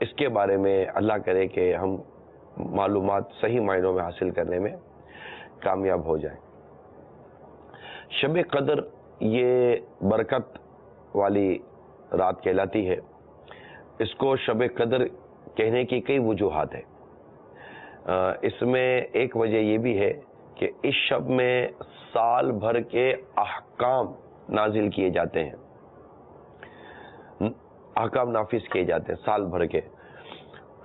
اس کے بارے میں اللہ کرے کہ ہم معلومات صحیح معنوں میں حاصل کرنے میں کامیاب ہو جائیں۔ شب قدر یہ برکت والی رات کہلاتی ہے۔ اس کو شب قدر کہنے کی کئی وجوہات ہیں۔ اس میں ایک وجہ یہ بھی ہے کہ اس شب میں سال بھر کے احکام نازل کیے جاتے ہیں، احکام نافذ کیے جاتے ہیں سال بھر کے۔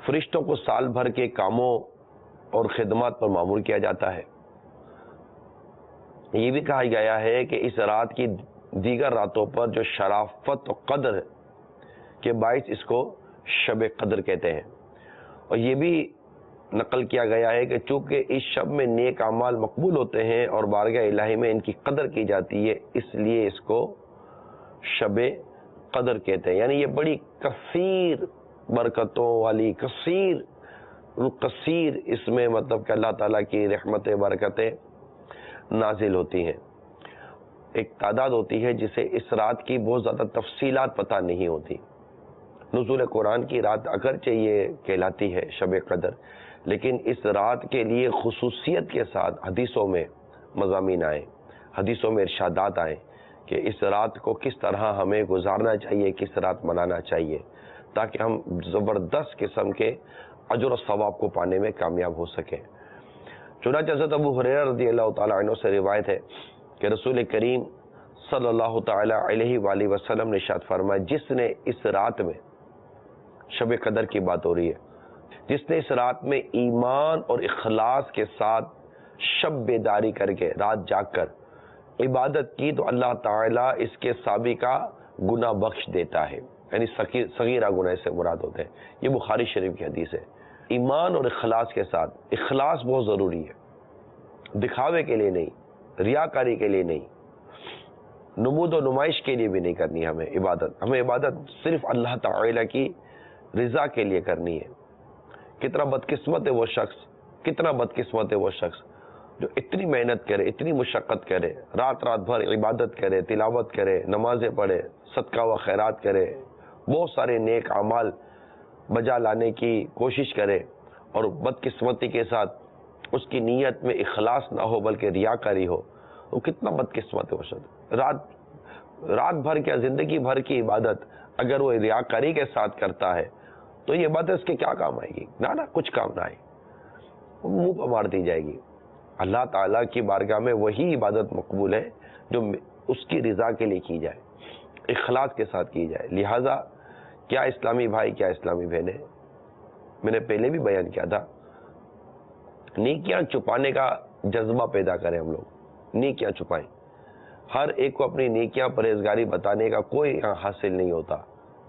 فرشتوں کو سال بھر کے کاموں اور خدمات پر مامور کیا جاتا ہے۔ یہ بھی کہا گیا ہے کہ اس رات کی دیگر راتوں پر جو شرافت و قدر کے باعث اس کو شب قدر کہتے ہیں۔ اور یہ بھی نقل کیا گیا ہے کہ چونکہ اس شب میں نیک اعمال مقبول ہوتے ہیں اور بارگاہ الہی میں ان کی قدر کی جاتی ہے، اس لیے اس کو شب قدر کہتے ہیں۔ یعنی یہ بڑی کثیر برکتوں والی کثیر اس میں مطلب کہ اللہ تعالیٰ کی رحمتیں برکتیں نازل ہوتی ہیں۔ ایک تعداد ہوتی ہے جسے اس رات کی بہت زیادہ تفصیلات پتہ نہیں ہوتی۔ نزول قرآن کی رات اگرچہ یہ کہلاتی ہے شب قدر، لیکن اس رات کے لیے خصوصیت کے ساتھ حدیثوں میں مضامین آئے، حدیثوں میں ارشادات آئے کہ اس رات کو کس طرح ہمیں گزارنا چاہیے، کس رات منانا چاہیے، تاکہ ہم زبردست قسم کے اجر و ثواب کو پانے میں کامیاب ہو سکیں۔ چنانچہ حضرت ابو ہریرہ رضی اللہ تعالیٰ عنہ سے روایت ہے کہ رسول کریم صلی اللہ تعالیٰ علیہ وآلہ وسلم نے ارشاد فرمایا، جس نے اس رات میں، شب قدر کی بات ہو رہی ہے، جس نے اس رات میں ایمان اور اخلاص کے ساتھ شب بیداری کر کے رات جاگ کر عبادت کی تو اللہ تعالیٰ اس کے سابقہ گناہ بخش دیتا ہے۔ یعنی صغیرہ گناہ سے مراد ہوتے ہیں۔ یہ بخاری شریف کی حدیث ہے۔ ایمان اور اخلاص کے ساتھ، اخلاص بہت ضروری ہے، دکھاوے کے لیے نہیں، ریاکاری کے لیے نہیں، نمود و نمائش کے لیے بھی نہیں کرنی ہے ہمیں عبادت صرف اللہ تعالیٰ کی رضا کے لیے کرنی ہے۔ کتنا بدقسمت ہے وہ شخص، کتنا بدقسمت ہے وہ شخص جو اتنی محنت کرے، اتنی مشقت کرے، رات بھر عبادت کرے، تلاوت کرے، نمازیں پڑھے، صدقہ و خیرات کرے، بہت سارے نیک اعمال بجا لانے کی کوشش کرے، اور بدقسمتی کے ساتھ اس کی نیت میں اخلاص نہ ہو بلکہ ریاکاری ہو، وہ کتنا بدقسمت ہے وہ شخص۔ رات بھر کیا، زندگی بھر کی عبادت اگر وہ ریاکاری کے ساتھ کرتا ہے تو یہ عبادت اس کے کیا کام آئے گی؟ نہ کچھ کام نہ آئے، وہ منہ پر مار دی جائے گی۔ اللہ تعالیٰ کی بارگاہ میں وہی عبادت مقبول ہے جو اس کی رضا کے لیے کی جائے، اخلاص کے ساتھ کی جائے۔ لہٰذا کیا اسلامی بھائی، کیا اسلامی بہنیں، میں نے پہلے بھی بیان کیا تھا، نیکیاں چھپانے کا جذبہ پیدا کریں ہم لوگ، نیکیاں چھپائیں۔ ہر ایک کو اپنی نیکیاں پرہیزگاری بتانے کا کوئی حاصل نہیں ہوتا۔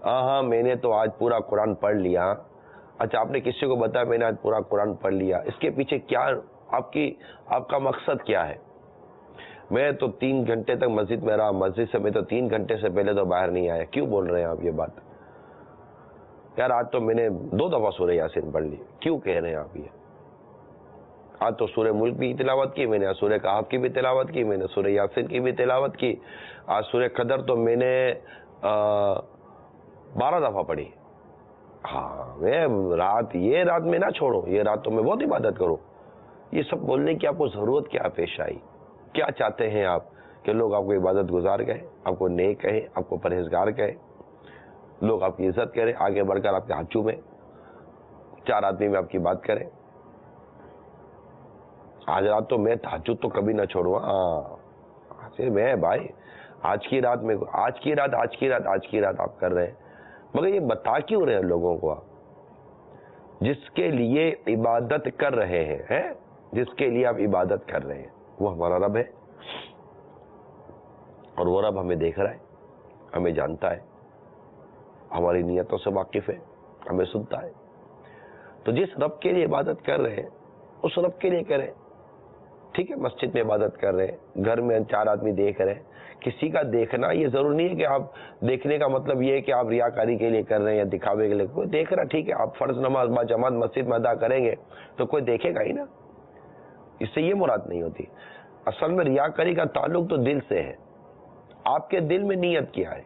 ہاں میں نے تو آج پورا قرآن پڑھ لیا، اچھا آپ نے کسی کو بتایا میں نے آج پورا قرآن پڑھ لیا، اس کے پیچھے کیا آپ کا مقصد کیا ہے؟ میں تو 3 گھنٹے تک مسجد میں رہا، مسجد سے میں تو 3 گھنٹے سے پہلے تو باہر نہیں آیا، کیوں بول رہے ہیں آپ یہ بات؟ یار آج تو میں نے 2 دفعہ سورہ یاسین پڑھ لی، کیوں کہہ رہے ہیں آپ یہ؟ آج تو سورہ ملک بھی تلاوت کی میں نے، سورہ کہف کی بھی تلاوت کی میں نے، سورہ یاسین کی بھی تلاوت کی، آج سورہ قدر تو میں نے 12 دفعہ پڑھی۔ ہاں میں یہ رات میں نہ چھوڑوں، یہ رات تو میں بہت عبادت کروں۔ یہ سب بولنے کی آپ کو ضرورت کیا پیش آئی؟ کیا چاہتے ہیں آپ کہ لوگ آپ کو عبادت گزار کہیں، آپ کو نیک کہیں، آپ کو پرہیزگار کہیں، لوگ آپ کی عزت کریں، آگے بڑھ کر آپ کے ہاتھ چومیں، 4 آدمی میں آپ کی بات کریں؟ آج رات تو میں تہجد تو کبھی نہ چھوڑوں۔ ہاں میں بھائی آج کی رات آپ کر رہے ہیں، مگر یہ بتا کیوں رہے ہیں لوگوں کو؟ آپ جس کے لیے عبادت کر رہے ہیں، جس کے لیے آپ عبادت کر رہے ہیں وہ ہمارا رب ہے، اور وہ رب ہمیں دیکھ رہا ہے، ہمیں جانتا ہے، ہماری نیتوں سے واقف ہے، ہمیں سنتا ہے۔ تو جس رب کے لیے عبادت کر رہے ہیں اس رب کے لیے کریں۔ ٹھیک ہے، مسجد میں عبادت کر رہے ہیں، گھر میں 4 آدمی دیکھ رہے ہیں، کسی کا دیکھنا یہ ضروری نہیں ہے کہ آپ دیکھنے کا مطلب یہ ہے کہ آپ ریاکاری کے لیے کر رہے ہیں یا دکھاوے کے لیے۔ کوئی دیکھ رہا، ٹھیک ہے، آپ فرض نماز با جماعت مسجد میں ادا کریں گے تو کوئی دیکھے گا ہی نا، اس سے یہ مراد نہیں ہوتی۔ اصل میں ریاکاری کا تعلق تو دل سے ہے، آپ کے دل میں نیت کیا ہے۔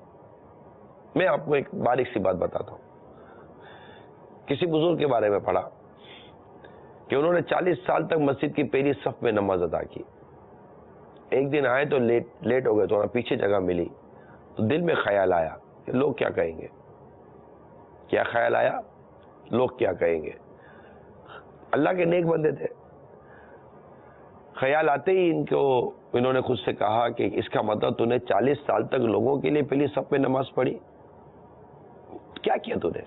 میں آپ کو ایک باریک سی بات بتاتا ہوں، کسی بزرگ کے بارے میں پڑھا کہ انہوں نے 40 سال تک مسجد کی پہلی صف میں نماز ادا کی. ایک دن آئے تو لیٹ ہو گئے, تھوڑا پیچھے جگہ ملی تو دل میں خیال آیا کہ لوگ کیا کہیں گے. کیا خیال آیا؟ لوگ کیا کہیں گے. اللہ کے نیک بندے تھے. خیال آتے ہی انہوں نے خود سے کہا کہ اس کا مطلب تو نے 40 سال تک لوگوں کے لیے پہلی صف میں نماز پڑھی. کیا کیا تو نے؟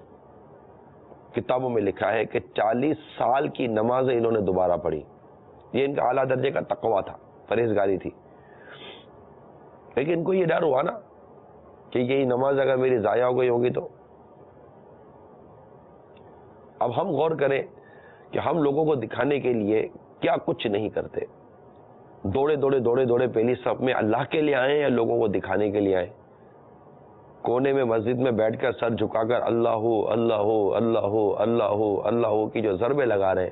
کتابوں میں لکھا ہے کہ 40 سال کی نمازیں انہوں نے دوبارہ پڑھی. یہ ان کا اعلیٰ درجے کا تقویٰ تھا, پرہیزگاری تھی. لیکن ان کو یہ ڈر ہوا نا کہ یہی نماز اگر میری ضائع ہو گئی ہوگی تو. اب ہم غور کریں کہ ہم لوگوں کو دکھانے کے لیے کیا کچھ نہیں کرتے. دوڑے پہلی صف میں اللہ کے لیے آئے یا لوگوں کو دکھانے کے لیے آئے؟ کونے میں مسجد میں بیٹھ کر سر جھکا کر اللہ اللہ اللہ اللہ اللہ کی جو ضربے لگا رہے ہیں,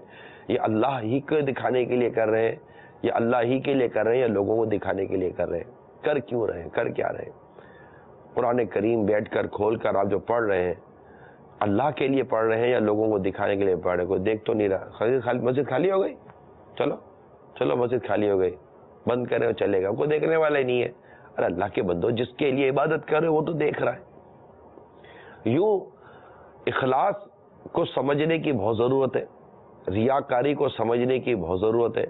یہ اللہ ہی کو دکھانے کے لیے کر رہے ہیں یا اللہ ہی کے لیے کر رہے ہیں یا لوگوں کو دکھانے کے لیے کر رہے ہیں؟ کر کیوں رہے ہیں؟ کر کیا رہے ہیں؟ قرآن کریم بیٹھ کر کھول کر آپ جو پڑھ رہے ہیں, اللہ کے لیے پڑھ رہے ہیں یا لوگوں کو دکھانے کے لیے پڑھ رہے ہیں؟ کوئی دیکھ تو نہیں رہا. مسجد خالی ہو گئی, چلو مسجد خالی ہو گئی, بند کریں اور چلے گا, کوئی دیکھنے والا ہی نہیں ہے. ارے اللہ کے بندو, جس کے لیے عبادت کر رہے وہ تو دیکھ رہا ہے. یوں اخلاص کو سمجھنے کی بہت ضرورت ہے, ریاکاری کو سمجھنے کی بہت ضرورت ہے.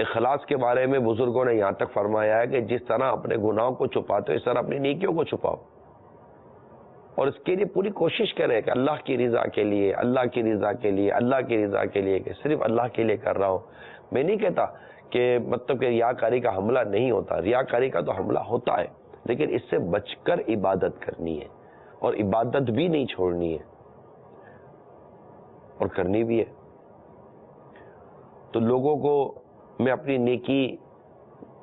اخلاص کے بارے میں بزرگوں نے یہاں تک فرمایا ہے کہ جس طرح اپنے گناہوں کو چھپاتے ہو اس طرح اپنی نیکیوں کو چھپاؤ, اور اس کے لیے پوری کوشش کریں کہ اللہ کی رضا کے لیے, اللہ کی رضا کے لیے, اللہ کی رضا کے لیے, کہ صرف اللہ کے لیے کر رہا ہوں. میں نہیں کہتا کہ مطلب کہ ریاکاری کا حملہ نہیں ہوتا, ریاکاری کا تو حملہ ہوتا ہے, لیکن اس سے بچ کر عبادت کرنی ہے, اور عبادت بھی نہیں چھوڑنی ہے, اور کرنی بھی ہے. تو لوگوں کو میں اپنی نیکی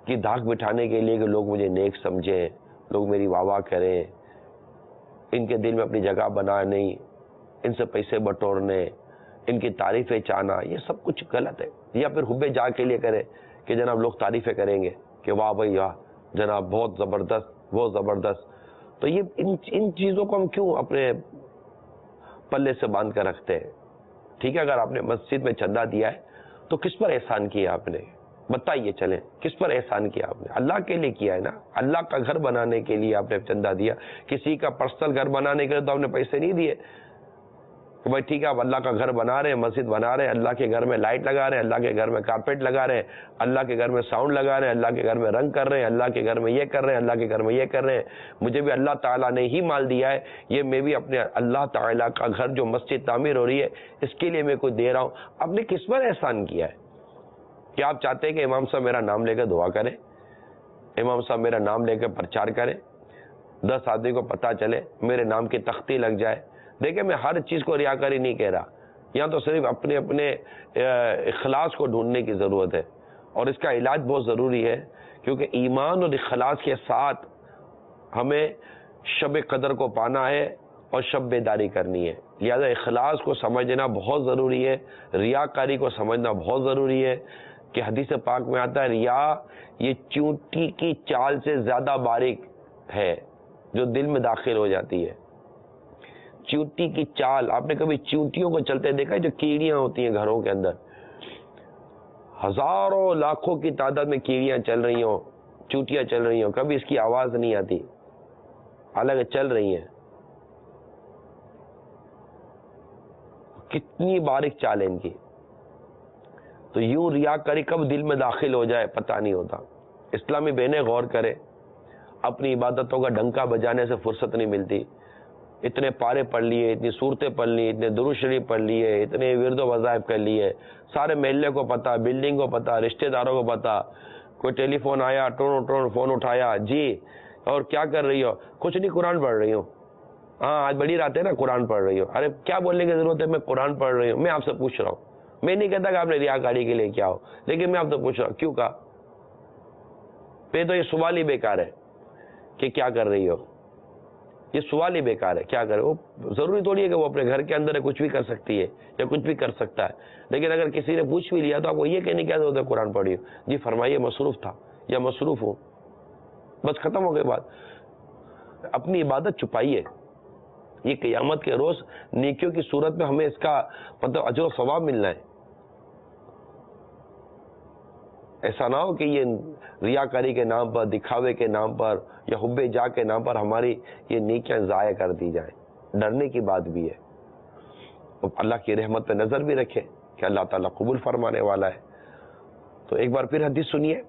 کی دھاک بٹھانے کے لیے کہ لوگ مجھے نیک سمجھیں, لوگ میری واہ واہ کریں, ان کے دل میں اپنی جگہ بنانے, ان سے پیسے بٹورنے, ان کی تعریفیں چاہنا, یہ سب کچھ غلط ہے. یا پھر حب جا کے لیے کرے کہ جناب لوگ تعریفیں کریں گے کہ واہ بھائی واہ جناب بہت زبردست بہت زبردست. تو یہ ان چیزوں کو ہم کیوں اپنے پلے سے باندھ کر رکھتے ہیں؟ ٹھیک ہے, اگر آپ نے مسجد میں چندہ دیا ہے تو کس پر احسان کیا آپ نے؟ بتائیے, چلیں کس پر احسان کیا آپ نے؟ اللہ کے لیے کیا ہے نا, اللہ کا گھر بنانے کے لیے آپ نے چندہ دیا. کسی کا پرسنل گھر بنانے کے لیے تو آپ نے پیسے نہیں دیے کہ بھائی ٹھیک ہے آپ اللہ کا گھر بنا رہے ہیں, مسجد بنا رہے ہیں, اللہ کے گھر میں لائٹ لگا رہے ہیں, اللہ کے گھر میں کارپیٹ لگا رہے ہیں, اللہ کے گھر میں ساؤنڈ لگا رہے ہیں, اللہ کے گھر میں رنگ کر رہے ہیں, اللہ کے گھر میں یہ کر رہے ہیں, اللہ کے گھر میں یہ کر رہے ہیں. مجھے بھی اللہ تعالیٰ نے ہی مال دیا ہے, یہ میں بھی اپنے اللہ تعالیٰ کا گھر جو مسجد تعمیر ہو رہی ہے اس کے لیے میں کوئی دے رہا ہوں. آپ نے کس پر احسان کیا ہے؟ کیا آپ چاہتے ہیں کہ امام صاحب میرا نام لے کر دعا کریں, امام صاحب میرا نام لے کر پرچار کریں, 10 آدمی کو پتہ چلے, میرے نام کی تختی لگ جائے؟ دیکھیں میں ہر چیز کو ریاکاری نہیں کہہ رہا, یہاں تو صرف اپنے اخلاص کو ڈھونڈنے کی ضرورت ہے, اور اس کا علاج بہت ضروری ہے, کیونکہ ایمان اور اخلاص کے ساتھ ہمیں شب قدر کو پانا ہے اور شب بیداری کرنی ہے. لہذا اخلاص کو سمجھنا بہت ضروری ہے, ریاکاری کو سمجھنا بہت ضروری ہے. کہ حدیث پاک میں آتا ہے ریا یہ چونٹی کی چال سے زیادہ باریک ہے جو دل میں داخل ہو جاتی ہے. چونٹی کی چال, آپ نے کبھی چونٹیوں کو چلتے دیکھا ہے؟ جو کیڑیاں ہوتی ہیں گھروں کے اندر, ہزاروں لاکھوں کی تعداد میں کیڑیاں چل رہی ہوں, چونٹیاں چل رہی ہوں, کبھی اس کی آواز نہیں آتی, حالانکہ چل رہی ہیں. کتنی باریک چال ہے ان کی. تو یوں ریاکاری کب دل میں داخل ہو جائے پتہ نہیں ہوتا. اسلامی بہنیں غور کرے, اپنی عبادتوں کا ڈنکا بجانے سے فرصت نہیں ملتی. اتنے پارے پڑھ لیے, اتنی صورتیں پڑھ لی, اتنے درود شریف پڑھ لیے, اتنے ورد و وظائف کر لیے, سارے محلے کو پتہ, بلڈنگ کو پتہ, رشتہ داروں کو پتہ. کوئی ٹیلی فون آیا, ٹون فون اٹھایا, جی اور کیا کر رہی ہو؟ کچھ نہیں, قرآن پڑھ رہی ہوں. ہاں آج بڑی رات ہے نا, قرآن پڑھ رہی ہو. ارے کیا بولنے کی ضرورت ہے, میں قرآن پڑھ رہی ہوں. میں آپ سے پوچھ رہا ہوں, میں نہیں کہتا کہ آپ نے ریاکاری کے لیے کیا ہو, لیکن میں آپ سے پوچھ رہا ہوں کیوں کہا؟ پھر تو یہ سوال ہی بیکار ہے کہ کیا کر رہی ہو, یہ سوال ہی بیکار ہے. کیا کرے وہ؟ ضروری تھوڑی ہے کہ وہ اپنے گھر کے اندر کچھ بھی کر سکتی ہے یا کچھ بھی کر سکتا ہے. لیکن اگر کسی نے پوچھ بھی لیا تو آپ کو یہ کہنے کی ضرورت ہے قرآن پڑھی ہو؟ جی فرمائیے مصروف تھا یا مصروف ہوں, بس ختم ہو گئی بات. اپنی عبادت چھپائیے, یہ قیامت کے روز نیکیوں کی صورت میں ہمیں اس کا مطلب اجر و ثواب ملنا ہے. ایسا نہ ہو کہ یہ ریاکاری کے نام پر، دکھاوے کے نام پر یا حب جا کے نام پر ہماری یہ نیکیاں ضائع کر دی جائیں. ڈرنے کی بات بھی ہے. اللہ کی رحمت پہ نظر بھی رکھے کہ اللہ تعالیٰ قبول فرمانے والا ہے. تو ایک بار پھر حدیث سنیے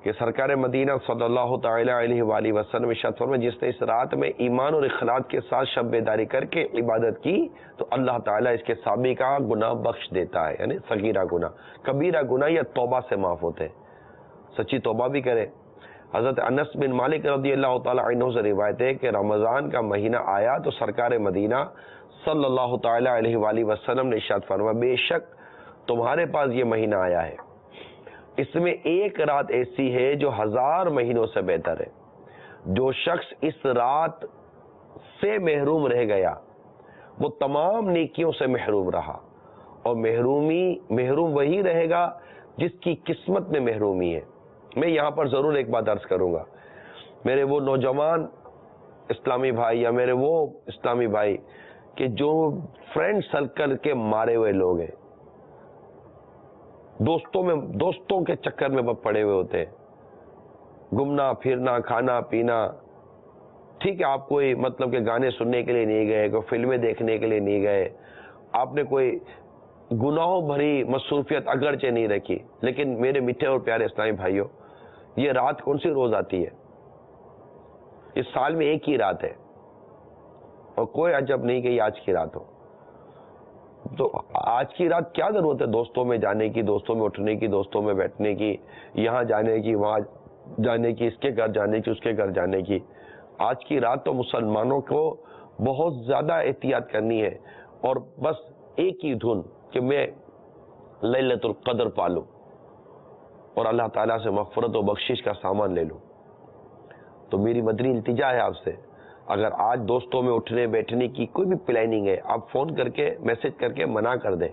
کہ سرکار مدینہ صلی اللہ تعالی علیہ وآلہ وسلم ارشاد فرمایا جس نے اس رات میں ایمان اور اخلاص کے ساتھ شب بیداری کر کے عبادت کی تو اللہ تعالیٰ اس کے سابقہ گناہ بخش دیتا ہے. یعنی صغیرہ گناہ، کبیرہ گناہ یا توبہ سے معاف ہوتے ہیں. سچی توبہ بھی کرے. حضرت انس بن مالک رضی اللہ تعالی عنہ سے روایت ہے کہ رمضان کا مہینہ آیا تو سرکار مدینہ صلی اللہ تعالی علیہ وآلہ وسلم نے ارشاد فرمایا بے شک تمہارے پاس یہ مہینہ آیا ہے، اس میں ایک رات ایسی ہے جو 1000 مہینوں سے بہتر ہے. جو شخص اس رات سے محروم رہ گیا وہ تمام نیکیوں سے محروم رہا، اور محروم وہی رہے گا جس کی قسمت میں محرومی ہے. میں یہاں پر ضرور ایک بات عرض کروں گا، میرے وہ نوجوان اسلامی بھائی یا میرے وہ اسلامی بھائی کہ جو فرینڈ سرکل کے مارے ہوئے لوگ ہیں، دوستوں کے چکر میں پڑے ہوئے ہوتے ہیں، گھومنا پھرنا کھانا پینا. ٹھیک ہے آپ کوئی مطلب کہ گانے سننے کے لیے نہیں گئے، کوئی فلمیں دیکھنے کے لیے نہیں گئے، آپ نے کوئی گناہوں بھری مصروفیت اگرچہ نہیں رکھی، لیکن میرے میٹھے اور پیارے اسلامی بھائیوں یہ رات کون سی روز آتی ہے؟ اس سال میں ایک ہی رات ہے، اور کوئی عجب نہیں کہ یہ آج کی رات ہو. تو آج کی رات کیا ضرورت ہے دوستوں میں جانے کی، دوستوں میں اٹھنے کی، دوستوں میں بیٹھنے کی، یہاں جانے کی، وہاں جانے کی، اس کے گھر جانے کی، اس کے گھر جانے کی. آج کی رات تو مسلمانوں کو بہت زیادہ احتیاط کرنی ہے، اور بس ایک ہی دھن کہ میں لیلۃ القدر پالوں اور اللہ تعالیٰ سے مغفرت و بخشش کا سامان لے لوں. تو میری مدنی التجا ہے آپ سے، اگر آج دوستوں میں اٹھنے بیٹھنے کی کوئی بھی پلاننگ ہے، آپ فون کر کے میسج کر کے منع کر دیں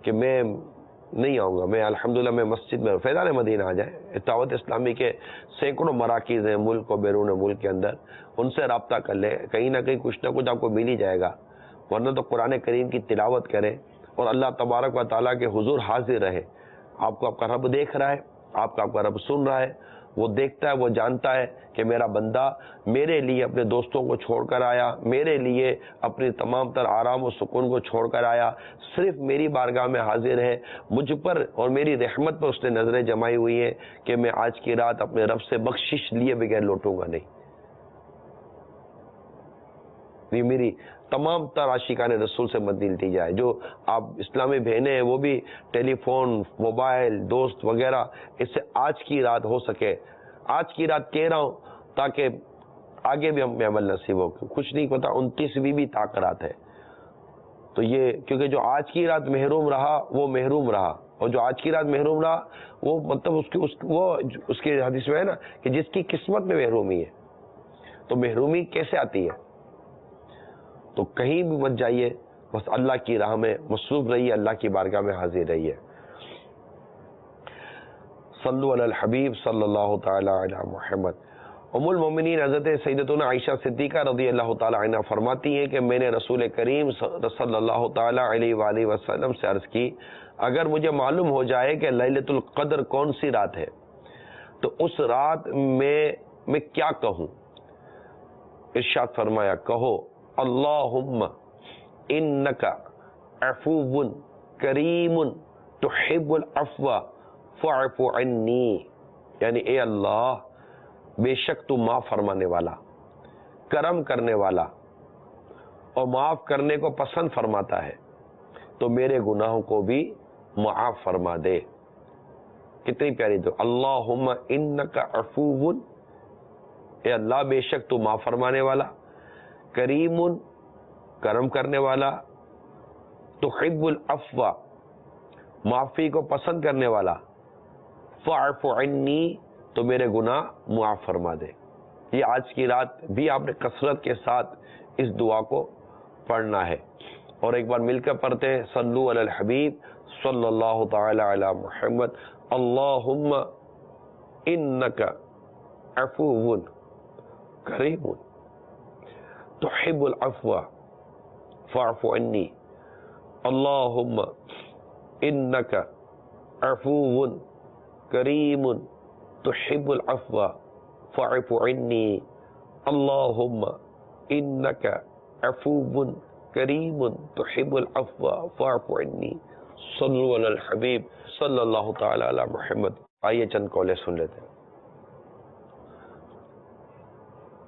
کہ میں نہیں آؤں گا. میں الحمدللہ میں مسجد میں فیضان مدینہ آ جائیں. دعوت اسلامی کے سینکڑوں مراکز ہیں ملک و بیرون ملک کے اندر، ان سے رابطہ کر لیں، کہیں نہ کہیں کچھ نہ کچھ آپ کو مل ہی جائے گا. ورنہ تو قرآن کریم کی تلاوت کریں اور اللہ تبارک و تعالیٰ کے حضور حاضر رہے. آپ کو آپ کا رب دیکھ رہا ہے، آپ کا رب سن رہا ہے. وہ دیکھتا ہے، وہ جانتا ہے کہ میرا بندہ میرے لیے اپنے دوستوں کو چھوڑ کر آیا، میرے لیے اپنی تمام تر آرام و سکون کو چھوڑ کر آیا، صرف میری بارگاہ میں حاضر ہے. مجھ پر اور میری رحمت پر اس نے نظریں جمائی ہوئی ہیں کہ میں آج کی رات اپنے رب سے بخشش لیے بغیر لوٹوں گا نہیں. یہ میری تمام تر عاشقان رسول سے مدنی التجا ہے. جو آپ اسلامی بہنیں ہیں وہ بھی ٹیلی فون، موبائل، دوست وغیرہ اس سے آج کی رات ہو سکے، آج کی رات کہہ رہا ہوں تاکہ آگے بھی ہم میں عمل نصیب ہو. کچھ نہیں پتا 29ویں بھی طاق رات ہے. تو یہ کیونکہ جو آج کی رات محروم رہا وہ محروم رہا، اور جو آج کی رات محروم رہا وہ مطلب اس کی حدیث میں ہے نا کہ جس کی قسمت میں محرومی ہے. تو محرومی کیسے آتی ہے؟ تو کہیں بھی مت جائیے، بس اللہ کی راہ میں مصروف رہیے، اللہ کی بارگاہ میں حاضر رہیے. صلو علی الحبیب صلی اللہ تعالی علی محمد. ام المومنین حضرت سیدتنا عائشہ صدیقہ رضی اللہ تعالی عنہ فرماتی ہیں کہ میں نے رسول کریم صلی اللہ تعالی علیہ وآلہ وسلم سے عرض کی اگر مجھے معلوم ہو جائے کہ لیلۃ القدر کون سی رات ہے تو اس رات میں کیا کہوں؟ ارشاد فرمایا کہو اللہم انک عفو کریم تحب العفو فاعف عنی. یعنی اے اللہ بے شک تو معاف فرمانے والا، کرم کرنے والا اور معاف کرنے کو پسند فرماتا ہے، تو میرے گناہوں کو بھی معاف فرما دے. کتنی پیاری دعا. اللہم انک عفو، اے اللہ بے شک تو معاف فرمانے والا، کریم کرم کرنے والا، تحب العفو معافی کو پسند کرنے والا، فاعف عنی تو میرے گناہ معاف فرما دے. یہ آج کی رات بھی آپ نے کثرت کے ساتھ اس دعا کو پڑھنا ہے. اور ایک بار مل کر پڑھتے ہیں صلو علی الحبیب صلی اللہ تعالی علی محمد. اللہم انک عفو کریم تحب العفو فاعف عني اللہم انک عفو کریم تحب العفو فاعف عني اللہم انک عفو کریم تحب العفو فاعف عني صلو علی الحبیب صلی اللہ تعالی علی محمد. آئیے چند کالے سن لیتے ہیں.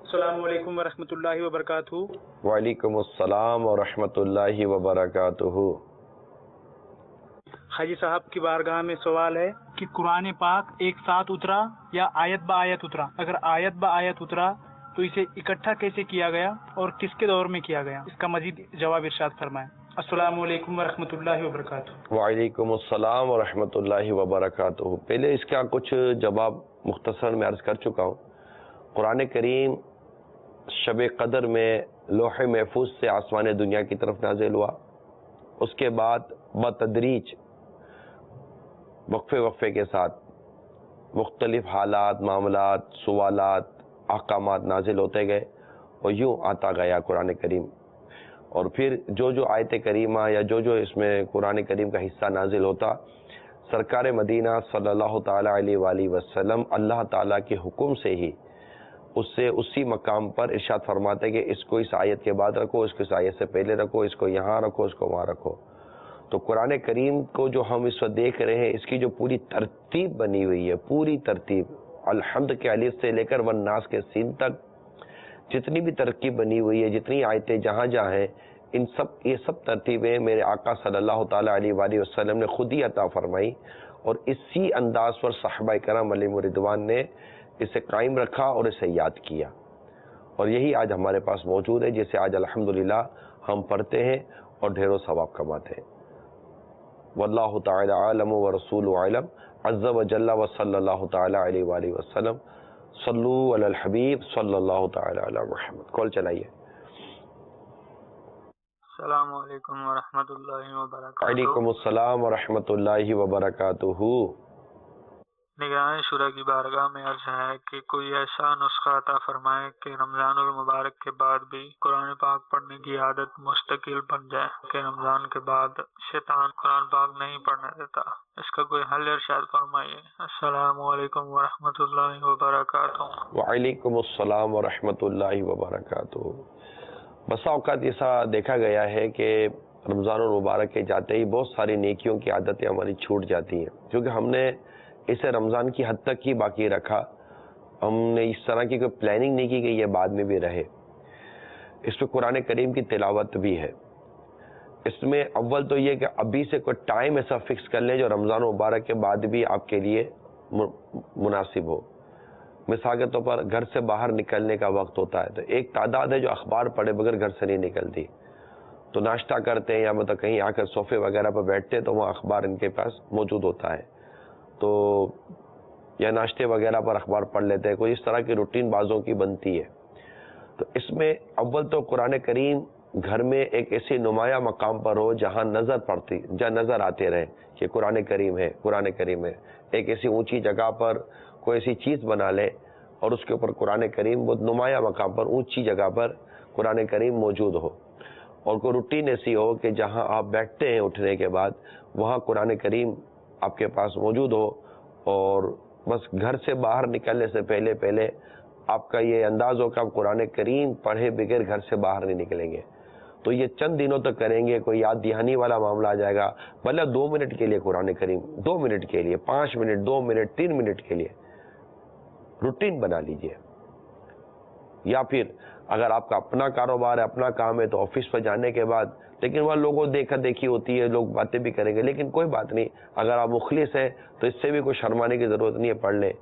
السلام علیکم ورحمۃ اللہ وبرکاتہ. وعلیکم السلام ورحمۃ اللہ وبرکاتہ. حاجی صاحب کی بارگاہ میں سوال ہے کہ قرآن پاک ایک ساتھ اترا یا آیت با آیت اترا؟ اگر آیت با آیت اترا تو اسے اکٹھا کیسے کیا گیا اور کس کے دور میں کیا گیا؟ اس کا مزید جواب ارشاد فرمائیں. السلام علیکم ورحمۃ اللہ وبرکاتہ. وعلیکم السلام ورحمۃ اللہ وبرکاتہ. پہلے اس کا کچھ جواب مختصر میں عرض کر چکا ہوں. قرآن کریم شب قدر میں لوح محفوظ سے آسمان دنیا کی طرف نازل ہوا. اس کے بعد بتدریج وقفے کے ساتھ مختلف حالات، معاملات، سوالات، احکامات نازل ہوتے گئے اور یوں آتا گیا قرآن کریم. اور پھر جو آیت کریمہ یا جو اس میں قرآن کریم کا حصہ نازل ہوتا، سرکار مدینہ صلی اللہ تعالیٰ علیہ وآلہ وسلم اللہ تعالیٰ کے حکم سے ہی اسی مقام پر ارشاد فرماتے کہ اس کو اس آیت کے بعد رکھو، اس کو اس آیت سے پہلے رکھو، اس کو یہاں رکھو، اس کو وہاں رکھو. تو قرآن کریم کو جو ہم اس وقت دیکھ رہے ہیں، اس کی جو پوری ترتیب بنی ہوئی ہے، پوری ترتیب الحمد کے الف سے لے کر والناس کے سین تک جتنی بھی ترکیب بنی ہوئی ہے، جتنی آیتیں جہاں ہیں، یہ سب ترتیبیں میرے آقا صلی اللہ تعالیٰ علیہ وآلہ وسلم نے خود ہی عطا فرمائی، اور اسی انداز پر صحابہ کرام علیہم رضوان نے اسے قائم رکھا اور اسے یاد کیا. اور یہی آج ہمارے پاس موجود ہے، جسے آج الحمدللہ ہم پڑھتے ہیں اور ڈھیروں ثواب کماتے ہیں. واللہ تعالی عالم ورسول عالم عز وجل وصلی اللہ تعالی علیہ وآلہ وسلم. صلو علی الحبیب صلی اللہ تعالی علی محمد. کال چلائیے. السلام علیکم ورحمۃ اللہ وبرکاتہ. وعلیکم السلام ورحمۃ اللہ وبرکاتہ. نگران شورا کی بارگاہ میں عرض ہے کہ کوئی ایسا نسخہ عطا فرمائے کہ رمضان المبارک کے بعد بھی قرآن پاک پڑھنے کی عادت مستقل بن جائے کہ رمضان کے بعد شیطان قرآن پاک نہیں پڑھنے دیتا. اس کا کوئی حل ارشاد فرمائیے. السلام علیکم ورحمۃ اللہ وبرکاتہ. وعلیکم السلام ورحمۃ اللہ وبرکاتہ. بسا اوقات ایسا دیکھا گیا ہے کہ رمضان المبارک کے جاتے ہی بہت ساری نیکیوں کی عادتیں ہماری چھوٹ جاتی ہیں، کیونکہ ہم نے اسے رمضان کی حد تک ہی باقی رکھا. ہم نے اس طرح کی کوئی پلاننگ نہیں کی کہ یہ بعد میں بھی رہے. اس میں قرآن کریم کی تلاوت بھی ہے. اس میں اول تو یہ کہ ابھی سے کوئی ٹائم ایسا فکس کر لیں جو رمضان مبارک کے بعد بھی آپ کے لیے مناسب ہو. مثال کے طور پر گھر سے باہر نکلنے کا وقت ہوتا ہے، تو ایک تعداد ہے جو اخبار پڑھے بغیر گھر سے نہیں نکلتی. تو ناشتہ کرتے ہیں یا مطلب کہیں آ کر صوفے وغیرہ پر بیٹھتے ہیں تو وہ اخبار ان کے پاس موجود ہوتا ہے، تو یا ناشتے وغیرہ پر اخبار پڑھ لیتے ہیں. کوئی اس طرح کی روٹین بازوں کی بنتی ہے. تو اس میں اول تو قرآن کریم گھر میں ایک ایسی نمایاں مقام پر ہو جہاں نظر آتے رہے کہ قرآن کریم ہے، قرآن کریم ہے. ایک ایسی اونچی جگہ پر کوئی ایسی چیز بنا لے اور اس کے اوپر قرآن کریم بہت نمایاں مقام پر اونچی جگہ پر قرآن کریم موجود ہو. اور کوئی روٹین ایسی ہو کہ جہاں آپ بیٹھتے ہیں اٹھنے کے بعد وہاں قرآن کریم آپ کے پاس موجود ہو، اور بس گھر سے باہر نکلنے سے پہلے آپ کا یہ انداز ہو کہ آپ قرآن کریم پڑھے بغیر گھر سے باہر نہیں نکلیں گے. تو یہ چند دنوں تک کریں گے. کوئی یاد دہانی والا معاملہ آ جائے گا، مطلب 2 منٹ کے لیے قرآن کریم، 2 منٹ کے لیے، 5 منٹ، 2 منٹ، 3 منٹ کے لیے روٹین بنا لیجئے. یا پھر اگر آپ کا اپنا کاروبار ہے، اپنا کام ہے، تو آفس پر جانے کے بعد، لیکن وہاں لوگوں دیکھا دیکھی ہوتی ہے، لوگ باتیں بھی کریں گے، لیکن کوئی بات نہیں، اگر آپ مخلص ہیں تو اس سے بھی کوئی شرمانے کی ضرورت نہیں ہے، پڑھ لیں.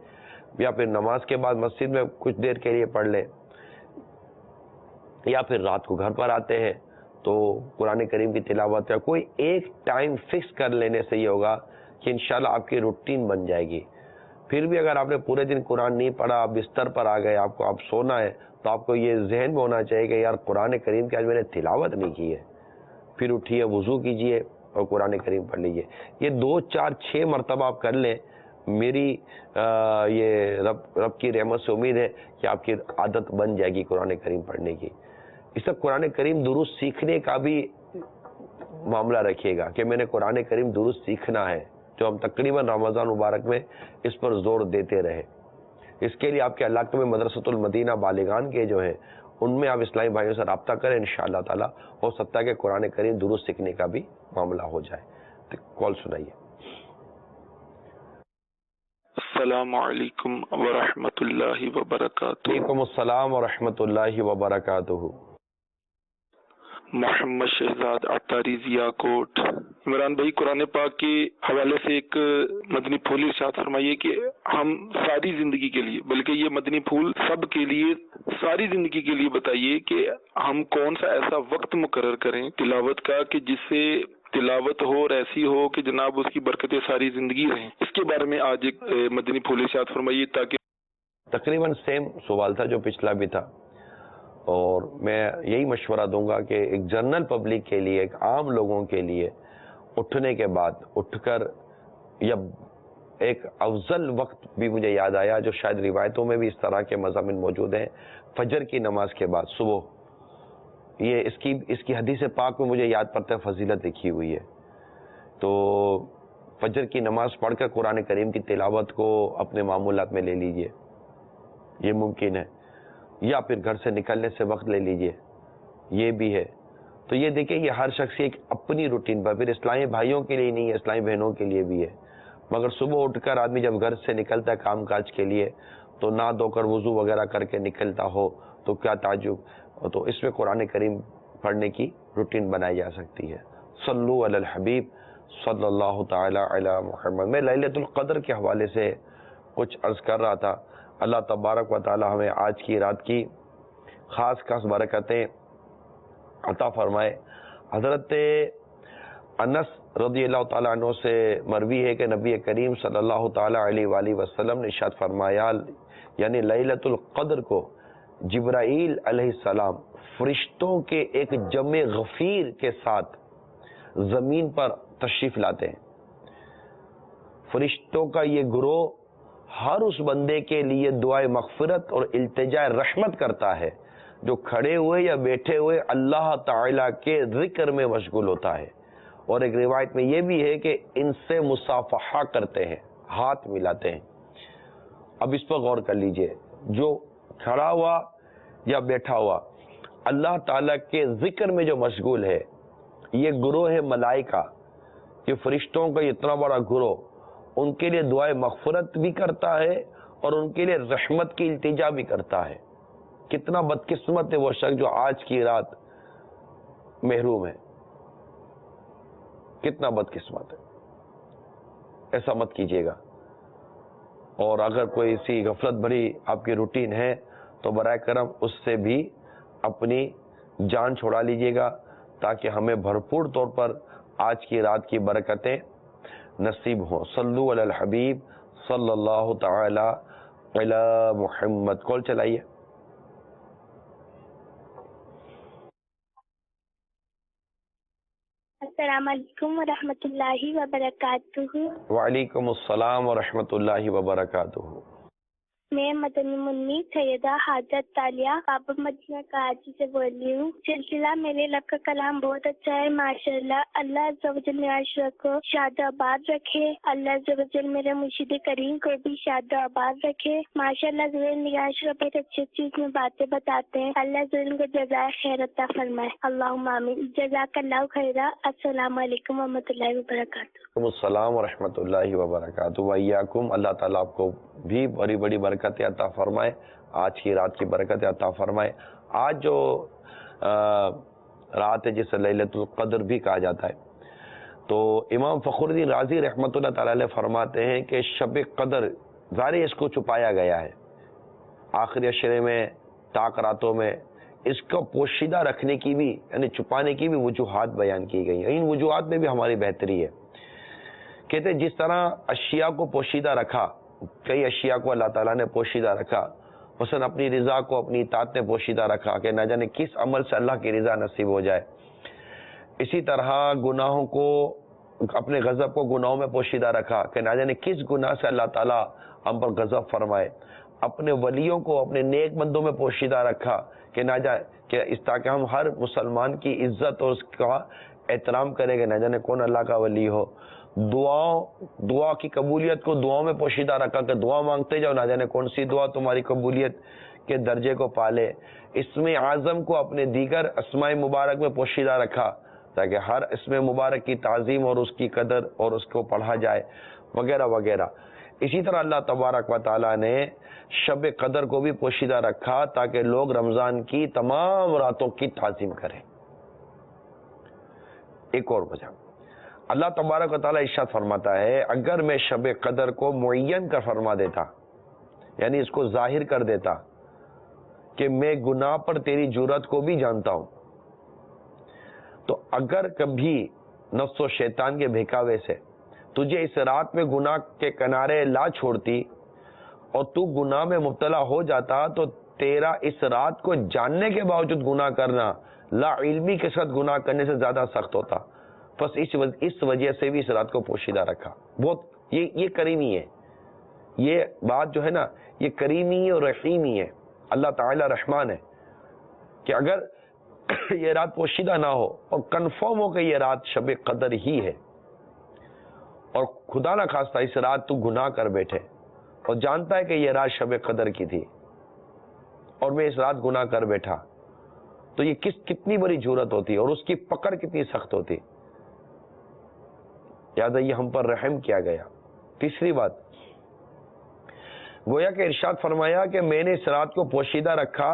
یا پھر نماز کے بعد مسجد میں کچھ دیر کے لیے پڑھ لیں. یا پھر رات کو گھر پر آتے ہیں تو قرآن کریم کی تلاوت ہے. کوئی ایک ٹائم فکس کر لینے سے یہ ہوگا کہ انشاءاللہ آپ کی روٹین بن جائے گی. پھر بھی اگر آپ نے پورے دن قرآن نہیں پڑھا، آپ بستر پر آ گئے، آپ سونا ہے، تو آپ کو یہ ذہن میں ہونا چاہیے کہ یار قرآن کریم کی آج میں نے تلاوت نہیں کی ہے. پھر اٹھیے، وضو کیجئے اور قرآن کریم پڑھ لیجئے. یہ 2 4 6 مرتبہ آپ کر لیں. میری یہ رب کی رحمت سے امید ہے کہ آپ کی عادت بن جائے گی قرآن کریم پڑھنے کی. اس کا قرآن کریم درست سیکھنے کا بھی معاملہ رکھیے گا کہ میں نے قرآن کریم درست سیکھنا ہے، جو ہم تقریباً رمضان مبارک میں اس پر زور دیتے رہے. اس کے لیے آپ کے علاقے میں مدرسۃ المدینہ بالغان کے جو ہے ان میں آپ اسلامی بھائیوں سے رابطہ کریں، انشاءاللہ تعالی ہو سکتا ہے کہ قرآن کریم درست سیکھنے کا بھی معاملہ ہو جائے. تو کال سنائیے. السلام علیکم ورحمۃ اللہ وبرکاتہ. وعلیکم السلام ورحمۃ اللہ وبرکاتہ. محمد شہزاد عطاری ضیاء کوٹ. عمران بھائی، قرآن پاک کے حوالے سے ایک مدنی پھول ارشاد فرمائیے کہ ہم ساری زندگی کے لیے، بلکہ یہ مدنی پھول سب کے لیے، ساری زندگی کے لیے بتائیے کہ ہم کون سا ایسا وقت مقرر کریں تلاوت کا کہ جس سے تلاوت ہو اور ایسی ہو کہ جناب اس کی برکتیں ساری زندگی رہیں. اس کے بارے میں آج ایک مدنی پھول ارشاد فرمائیے تاکہ تقریباً سیم سوال تھا جو پچھلا بھی تھا، اور میں یہی مشورہ دوں گا کہ ایک جنرل پبلک کے لیے، ایک عام لوگوں کے لیے اٹھنے کے بعد اٹھ کر، یا ایک افضل وقت بھی مجھے یاد آیا جو شاید روایتوں میں بھی اس طرح کے مضامین موجود ہیں، فجر کی نماز کے بعد صبح. یہ اس کی حدیث پاک میں مجھے یاد پڑتا ہے فضیلت لکھی ہوئی ہے. تو فجر کی نماز پڑھ کر قرآن کریم کی تلاوت کو اپنے معمولات میں لے لیجئے، یہ ممکن ہے، یا پھر گھر سے نکلنے سے وقت لے لیجئے، یہ بھی ہے. تو یہ دیکھیں، یہ ہر شخص کی ایک اپنی روٹین پر، پھر اسلامی بھائیوں کے لیے نہیں ہے، اسلامی بہنوں کے لیے بھی ہے. مگر صبح اٹھ کر آدمی جب گھر سے نکلتا ہے کام کاج کے لیے تو نہ دھو کر وضو وغیرہ کر کے نکلتا ہو تو کیا تعجب. تو اس میں قرآن کریم پڑھنے کی روٹین بنائی جا سکتی ہے. صلو علی الحبیب صلی اللہ تعالی علی محمد. میں لیلۃ القدر کے حوالے سے کچھ عرض کر رہا تھا. اللہ تبارک و تعالی ہمیں آج کی رات کی خاص برکتیں عطا فرمائے. حضرت انس رضی اللہ تعالیٰ عنہ سے مروی ہے کہ نبی کریم صلی اللہ تعالیٰ علیہ وآلہ وسلم نے ارشاد فرمایا، یعنی لیلۃ القدر کو جبرائیل علیہ السلام فرشتوں کے ایک جمع غفیر کے ساتھ زمین پر تشریف لاتے ہیں. فرشتوں کا یہ گروہ ہر اس بندے کے لیے دعائے مغفرت اور التجاء رحمت کرتا ہے جو کھڑے ہوئے یا بیٹھے ہوئے اللہ تعالیٰ کے ذکر میں مشغول ہوتا ہے. اور ایک روایت میں یہ بھی ہے کہ ان سے مصافحہ کرتے ہیں، ہاتھ ملاتے ہیں. اب اس پر غور کر لیجئے، جو کھڑا ہوا یا بیٹھا ہوا اللہ تعالیٰ کے ذکر میں جو مشغول ہے، یہ گروہ ہے ملائکہ، کہ فرشتوں کا اتنا بڑا گروہ ان کے لیے دعائے مغفرت بھی کرتا ہے اور ان کے لیے رحمت کی التجا بھی کرتا ہے. کتنا بدقسمت ہے وہ شخص جو آج کی رات محروم ہے، کتنا بدقسمت ہے. ایسا مت کیجیے گا. اور اگر کوئی سی غفلت بھری آپ کی روٹین ہے تو برائے کرم اس سے بھی اپنی جان چھوڑا لیجیے گا، تاکہ ہمیں بھرپور طور پر آج کی رات کی برکتیں نصیب ہوں. صلو علی الحبیب صلی اللہ تعالی علی محمد. کال چلائیے. السلام علیکم ورحمۃ اللہ وبرکاتہ. وعلیکم السلام ورحمۃ اللہ وبرکاتہ. میں مدنی منی سیدہ حاجت تالیہ بابا مدینہ کراچی سے بول رہی ہوں. سلسلہ میرے رب کا کلام بہت اچھا ہے ماشاء اللہ. اللہ عز و جل معاشرہ کو شاد و آباد رکھے. اللہ عز و جل میرے مرشد کریم کو بھی شاد و آباد رکھے. ماشاء اللہ ذہن معاشرہ بہت اچھی چیز میں باتیں بتاتے ہیں. اللہ عز و جل کو جزائے خیر عطا فرمائے. اللہم آمین. جزاک اللہ خیرا. السلام علیکم ورحمۃ اللہ وبرکاتہ. وعلیکم السلام ورحمۃ اللہ وبرکاتہ. وإیاکم. اللہ تعالیٰ آپ کو بھی بڑی بڑی برکتیں عطا فرمائے، آج کی رات کی برکتیں عطا فرمائے. آج جو رات ہے جسے لیلۃ القدر بھی کہا جاتا ہے، تو امام فخر الدین رازی رحمۃ اللہ تعالی علیہ فرماتے ہیں کہ شب قدر ظاہر اس کو چھپایا گیا ہے، آخری عشرے میں، طاق راتوں میں اس کو پوشیدہ رکھنے کی بھی، یعنی چھپانے کی بھی وجوہات بیان کی گئی ہیں. ان وجوہات میں بھی ہماری بہتری ہے. کہتے جس طرح اشیاء کو پوشیدہ رکھا، کئی اشیاء کو اللہ تعالیٰ نے پوشیدہ رکھا، مثلا اپنی رضا کو اپنی اطاعت نے پوشیدہ رکھا کہ نہ جانے کس عمل سے اللہ کی رضا نصیب ہو جائے. اسی طرح گناہوں کو، اپنے غضب کو گناہوں میں پوشیدہ رکھا کہ نہ جانے کس گناہ سے اللہ تعالیٰ ہم پر غضب فرمائے. اپنے ولیوں کو اپنے نیک بندوں میں پوشیدہ رکھا کہ نہ جائے کہ اس تاکہ ہم ہر مسلمان کی عزت اور اس کا احترام کریں کہ نہ جانے کون اللہ کا ولی ہو. دعا کی قبولیت کو دعاؤں میں پوشیدہ رکھا کہ دعا مانگتے جاؤ نہ جانے کون سی دعا تمہاری قبولیت کے درجے کو پالے. اسم اعظم کو اپنے دیگر اسماء مبارک میں پوشیدہ رکھا تاکہ ہر اسم مبارک کی تعظیم اور اس کی قدر اور اس کو پڑھا جائے وغیرہ وغیرہ. اسی طرح اللہ تبارک و تعالیٰ نے شب قدر کو بھی پوشیدہ رکھا تاکہ لوگ رمضان کی تمام راتوں کی تعظیم کریں. ایک اور وجہ اللہ تبارک و تعالیٰ ارشاد فرماتا ہے اگر میں شب قدر کو معین کر فرما دیتا یعنی اس کو ظاہر کر دیتا کہ میں گناہ پر تیری جرات کو بھی جانتا ہوں تو اگر کبھی نفس و شیطان کے بہکاوے سے تجھے اس رات میں گناہ کے کنارے لا چھوڑتی اور تو گناہ میں مبتلا ہو جاتا تو تیرا اس رات کو جاننے کے باوجود گناہ کرنا لا علمی کے ساتھ گناہ کرنے سے زیادہ سخت ہوتا. بس اس وجہ سے بھی اس رات کو پوشیدہ رکھا. بہت یہ کریمی ہے, یہ بات جو ہے نا یہ کریمی اور رحیمی ہے. اللہ تعالی رحمان ہے کہ اگر یہ رات پوشیدہ نہ ہو اور کنفرم ہو کہ یہ رات شب قدر ہی ہے اور خدا نہ خواستہ اس رات تو گناہ کر بیٹھے اور جانتا ہے کہ یہ رات شب قدر کی تھی اور میں اس رات گناہ کر بیٹھا تو یہ کتنی بڑی جرات ہوتی اور اس کی پکڑ کتنی سخت ہوتی. یاد ہے یہ ہم پر رحم کیا گیا. تیسری بات گویا کہ ارشاد فرمایا کہ میں نے اس رات کو پوشیدہ رکھا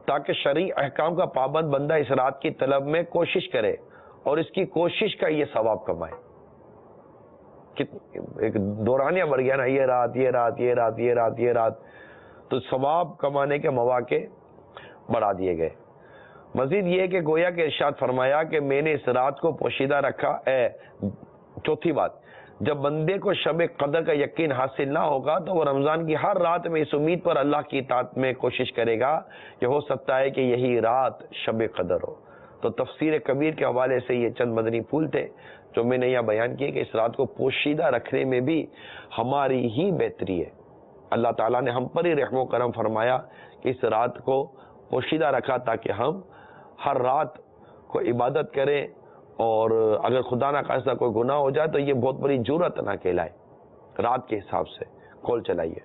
تاکہ شرعی احکام کا پابند بندہ اس رات کی طلب میں کوشش کرے اور اس کی کوشش کا یہ ثواب کمائے. ایک دورانیہ بڑھ گیا نا, یہ رات یہ رات یہ رات یہ رات یہ رات, تو ثواب کمانے کے مواقع بڑھا دیے گئے. مزید یہ کہ گویا کہ ارشاد فرمایا کہ میں نے اس رات کو پوشیدہ رکھا. چوتھی بات, جب بندے کو شب قدر کا یقین حاصل نہ ہوگا تو وہ رمضان کی ہر رات میں اس امید پر اللہ کی اطاعت میں کوشش کرے گا کہ ہو سکتا ہے کہ یہی رات شب قدر ہو. تو تفسیر کبیر کے حوالے سے یہ چند مدنی پھول تھے جو میں نے یہاں بیان کیے کہ اس رات کو پوشیدہ رکھنے میں بھی ہماری ہی بہتری ہے. اللہ تعالیٰ نے ہم پر ہی رحم و کرم فرمایا کہ اس رات کو پوشیدہ رکھا تاکہ ہم ہر رات کو عبادت کریں اور اگر خدا نہ خواستہ کوئی گناہ ہو جائے تو یہ بہت بڑی جرات نہ کہلائے. رات کے حساب سے کال چلائیے.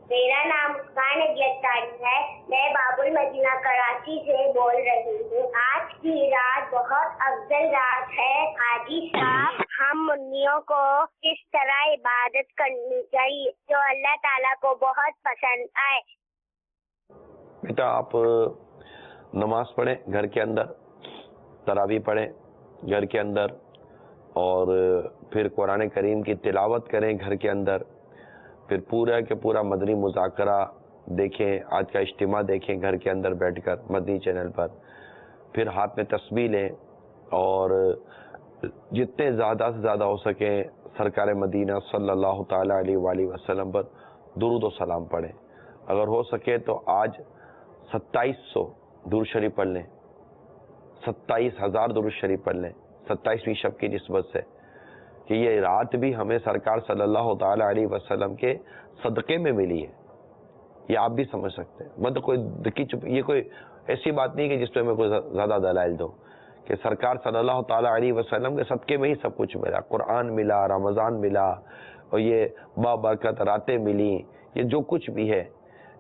میرا نام مسکان اطاری ہے, میں باب المدینہ کراچی سے بول رہی ہوں. آج کی رات بہت افضل رات ہے. حاجی صاحب, ہم منیوں کو کس طرح عبادت کرنی چاہیے جو اللہ تعالیٰ کو بہت پسند آئے؟ بیٹا آپ نماز پڑھیں گھر کے اندر, تراویح پڑھیں گھر کے اندر, اور پھر قرآن کریم کی تلاوت کریں گھر کے اندر, پھر پورا کے پورا مدنی مذاکرہ دیکھیں, آج کا اجتماع دیکھیں گھر کے اندر بیٹھ کر مدنی چینل پر, پھر ہاتھ میں تسبیح لیں اور جتنے زیادہ سے زیادہ ہو سکیں سرکار مدینہ صلی اللہ تعالیٰ علیہ وآلہ وسلم پر درود و سلام پڑھیں. اگر ہو سکے تو آج 2700 درود شریف پڑھ لیں, 27,000 درود شریف پڑھ لیں 27ویں شب کی نسبت سے, کہ یہ رات بھی ہمیں سرکار صلی اللہ تعالیٰ علیہ وسلم کے صدقے میں ملی ہے. یہ آپ بھی سمجھ سکتے ہیں, مطلب کوئی یہ کوئی ایسی بات نہیں کہ جس پہ میں کوئی زیادہ دلائل دوں کہ سرکار صلی اللہ تعالیٰ علیہ وسلم کے صدقے میں ہی سب کچھ ملا. قرآن ملا, رمضان ملا, اور یہ بابرکت راتیں ملی, یہ جو کچھ بھی ہے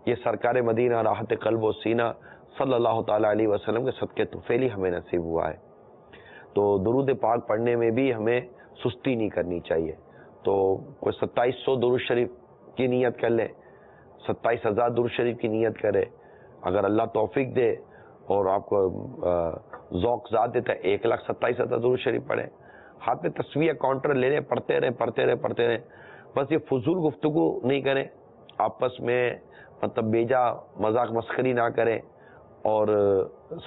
یہ سرکار مدینہ راحت قلب و سینہ صلی اللہ تعالیٰ علیہ وسلم کے صدقے طفیلی ہمیں نصیب ہوا ہے. تو درود پاک پڑھنے میں بھی ہمیں سستی نہیں کرنی چاہیے. تو کوئی 2700 درود شریف کی نیت کر لے, 27,000 درود شریف کی نیت کرے. اگر اللہ توفیق دے اور آپ کو ذوق ذات دیتا ہے 1,27,000 درود شریف پڑھیں. ہاتھ میں تسبیح کاؤنٹر لے لیں, پڑھتے رہیں. بس یہ فضول گفتگو نہیں کریں, آپس میں مطلب بیجا مذاق مسخری نہ کریں, اور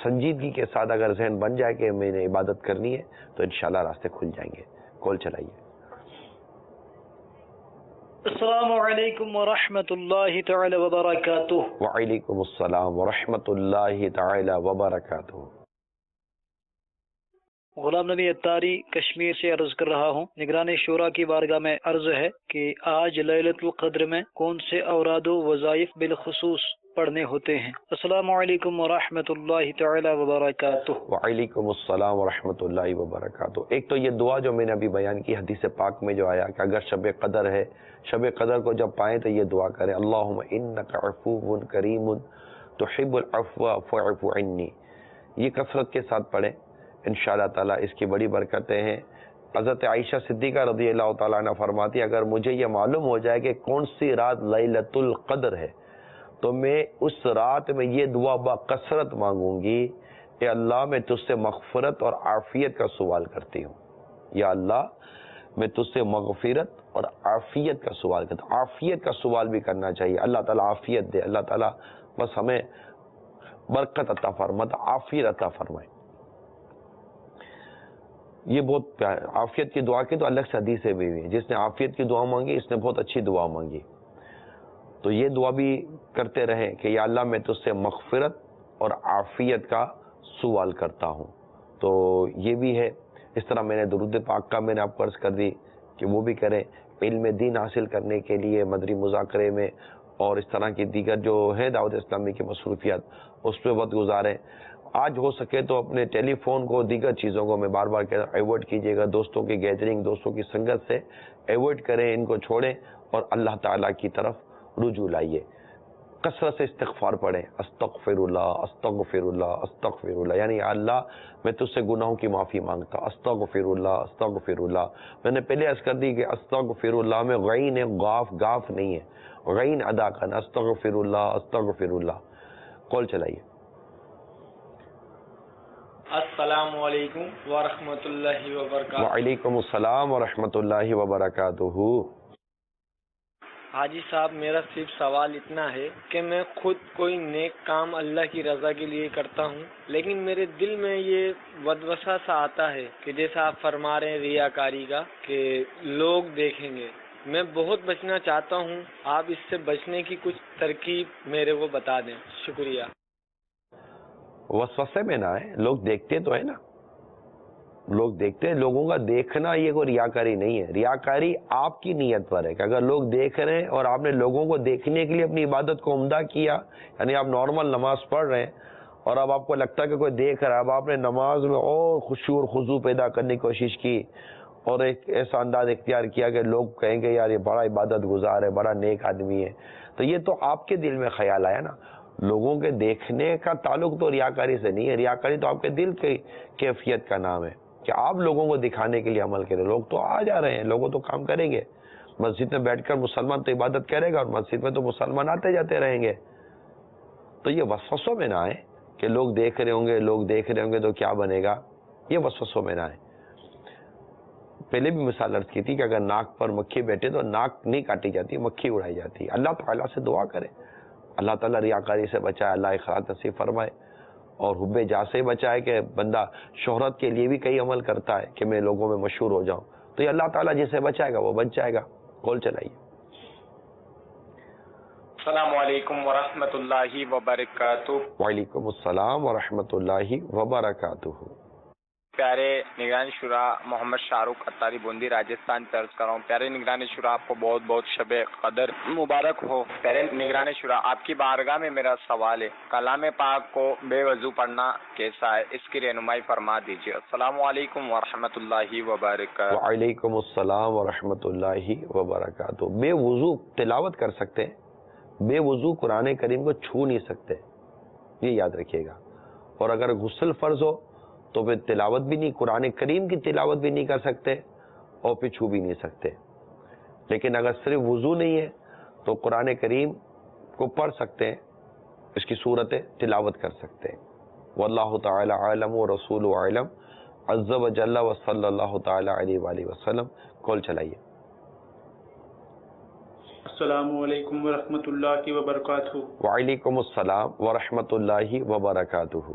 سنجیدگی کے ساتھ اگر ذہن بن جائے کہ میں نے عبادت کرنی ہے تو انشاءاللہ راستے کھل جائیں گے. کال چلائیے. السلام علیکم ورحمۃ اللہ تعالی وبرکاتہ. وعلیکم السلام ورحمۃ اللہ تعالی وبرکاتہ. غلام نبی اتاری کشمیر سے عرض کر رہا ہوں، نگران شورا کی بارگاہ میں عرض ہے کہ آج لیلۃ القدر میں کون سے اوراد و وظائف بالخصوص پڑھنے ہوتے ہیں؟ السلام علیکم ورحمۃ اللہ تعالی وبرکاتہ۔ وعلیکم السلام ورحمۃ اللہ وبرکاتہ۔ ایک تو یہ دعا جو میں نے ابھی بیان کی حدیث پاک میں جو آیا کہ اگر شب قدر ہے، شب قدر کو جب پائیں تو یہ دعا کریں، اللہم انک عفو کریم تحب العفو فاعف عنی، یہ کثرت کے ساتھ پڑھیں انشاءاللہ تعالیٰ، اس کی بڑی برکتیں ہیں۔ حضرت عائشہ صدیقہ رضی اللہ تعالیٰ عنہ فرماتی اگر مجھے یہ معلوم ہو جائے کہ کون سی رات لیلۃ القدر ہے تو میں اس رات میں یہ دعا بکثرت مانگوں گی، اے اللہ میں تجھ سے مغفرت اور عافیت کا سوال کرتی ہوں، یا اللہ میں تجھ سے مغفرت اور عافیت کا سوال کرتا ہوں۔ عافیت کا سوال بھی کرنا چاہیے، اللہ تعالیٰ عافیت دے، اللہ تعالیٰ بس ہمیں برکت عطا فرمائے، عافیت عطا فرمائے۔ یہ بہت عافیت کی دعا کی تو الگ سے حدیثیں بھی ہوئی ہیں، جس نے عافیت کی دعا مانگی اس نے بہت اچھی دعا مانگی، تو یہ دعا بھی کرتے رہیں کہ یا اللہ میں تجھ سے مغفرت اور عافیت کا سوال کرتا ہوں، تو یہ بھی ہے۔ اس طرح میں نے درود پاک کا میں نے آپ کو عرض کر دی کہ وہ بھی کریں، علم دین حاصل کرنے کے لیے مدری مذاکرے میں اور اس طرح کی دیگر جو ہے دعوت اسلامی کی مصروفیات اس پہ وقت گزاریں۔ آج ہو سکے تو اپنے ٹیلی فون کو دیگر چیزوں کو میں بار بار کہہ رہا ہوں ایوائڈ کیجیے گا، دوستوں کی گیدرنگ، دوستوں کی سنگت سے ایوائڈ کریں، ان کو چھوڑیں اور اللہ تعالیٰ کی طرف رجوع لائیے۔ کثرت سے استغفار پڑھیں، استغفر اللہ استغفر اللہ استغفر اللہ، یعنی اللہ میں تجھ سے گناہوں کی معافی مانگتا، استغفر اللہ استغفر اللہ۔ میں نے پہلے عرض کر دی کہ استغفر اللہ میں غین ہے، گاف نہیں ہے، غین ادا کرنا، استغفر اللہ استغفر اللہ۔ کال چلائیے۔ السلام علیکم ورحمۃ اللہ وبرکاتہ۔ وعلیکم السلام ورحمۃ اللہ وبرکاتہ۔ حاجی صاحب میرا صرف سوال اتنا ہے کہ میں خود کوئی نیک کام اللہ کی رضا کے لیے کرتا ہوں، لیکن میرے دل میں یہ وسوسہ سا آتا ہے کہ جیسا آپ فرما رہے ہیں ریاکاری کا کہ لوگ دیکھیں گے، میں بہت بچنا چاہتا ہوں، آپ اس سے بچنے کی کچھ ترکیب میرے کو بتا دیں، شکریہ۔ وسوسے میں نہ آئے، لوگ دیکھتے تو ہے نا، لوگ دیکھتے ہیں، لوگوں کا دیکھنا یہ کوئی ریاکاری نہیں ہے، ریاکاری آپ کی نیت پر ہے کہ اگر لوگ دیکھ رہے ہیں اور آپ نے لوگوں کو دیکھنے کے لیے اپنی عبادت کو عمدہ کیا، یعنی آپ نارمل نماز پڑھ رہے ہیں اور اب آپ کو لگتا ہے کہ کوئی دیکھ رہا ہے، اب آپ نے نماز میں اور خشوع اور خضوع پیدا کرنے کی کوشش کی اور ایک ایسا انداز اختیار کیا کہ لوگ کہیں گے یار یہ بڑا عبادت گزار ہے، بڑا نیک آدمی ہے، تو یہ تو آپ کے دل میں خیال آیا نا، لوگوں کے دیکھنے کا تعلق تو ریاکاری سے نہیں ہے، ریاکاری تو آپ کے دل کی کیفیت کا نام ہے کہ آپ لوگوں کو دکھانے کے لیے عمل کریں۔ لوگ تو آ جا رہے ہیں، لوگوں تو کام کریں گے، مسجد میں بیٹھ کر مسلمان تو عبادت کرے گا اور مسجد میں تو مسلمان آتے جاتے رہیں گے، تو یہ وسوسوں میں نہ آئے کہ لوگ دیکھ رہے ہوں گے، لوگ دیکھ رہے ہوں گے تو کیا بنے گا، یہ وسوسوں میں نہ آئے۔ پہلے بھی مثال عرض کی تھی کہ اگر ناک پر مکھی بیٹھے تو ناک نہیں کاٹی جاتی، مکھی اڑائی جاتی ہے۔ اللہ تعالیٰ سے دعا کرے، اللہ تعالیٰ ریاکاری سے بچائے، اللہ اخلاص نصیب فرمائے اور حب جاہ سے بچائے کہ بندہ شہرت کے لیے بھی کئی عمل کرتا ہے کہ میں لوگوں میں مشہور ہو جاؤں، تو یہ اللہ تعالیٰ جسے بچائے گا وہ بچ جائے گا۔ کال چلائیے۔ السلام علیکم ورحمۃ اللہ وبرکاتہ۔ وعلیکم السلام ورحمۃ اللہ وبرکاتہ۔ پیارے نگران شورا محمد شاہ رخ اتاری بوندی راجستھان سے عرض کر رہا ہوں، پیارے نگران شورا آپ کو بہت بہت شب قدر مبارک ہو۔ پیارے نگران شورا آپ کی بارگاہ میں میرا سوال ہے، کلام پاک کو بے وضو پڑھنا کیسا ہے، اس کی رہنمائی فرما دیجیے۔ السلام علیکم ورحمۃ اللہ وبرکاتہ۔ وعلیکم السلام ورحمۃ اللہ وبرکاتہ۔ بے وضو تلاوت کر سکتے ہیں، بے وضو قرآن کریم کو چھو نہیں سکتے، یہ یاد رکھیے گا، اور اگر غسل فرض ہو تو پھر تلاوت بھی نہیں، قرآن کریم کی تلاوت بھی نہیں کر سکتے اور پھر چھو بھی نہیں سکتے، لیکن اگر صرف وضو نہیں ہے تو قرآن کریم کو پڑھ سکتے ہیں، اس کی صورتیں تلاوت کر سکتے ہیں۔ واللہ تعالی عالم و رسول عالم عز و جل و صلی اللہ تعالی علیہ وآلہ وسلم۔ کال چلائیے۔ السلام علیکم ورحمۃ اللہ وبرکاتہ۔ وعلیکم السلام ورحمۃ اللہ وبرکاتہ۔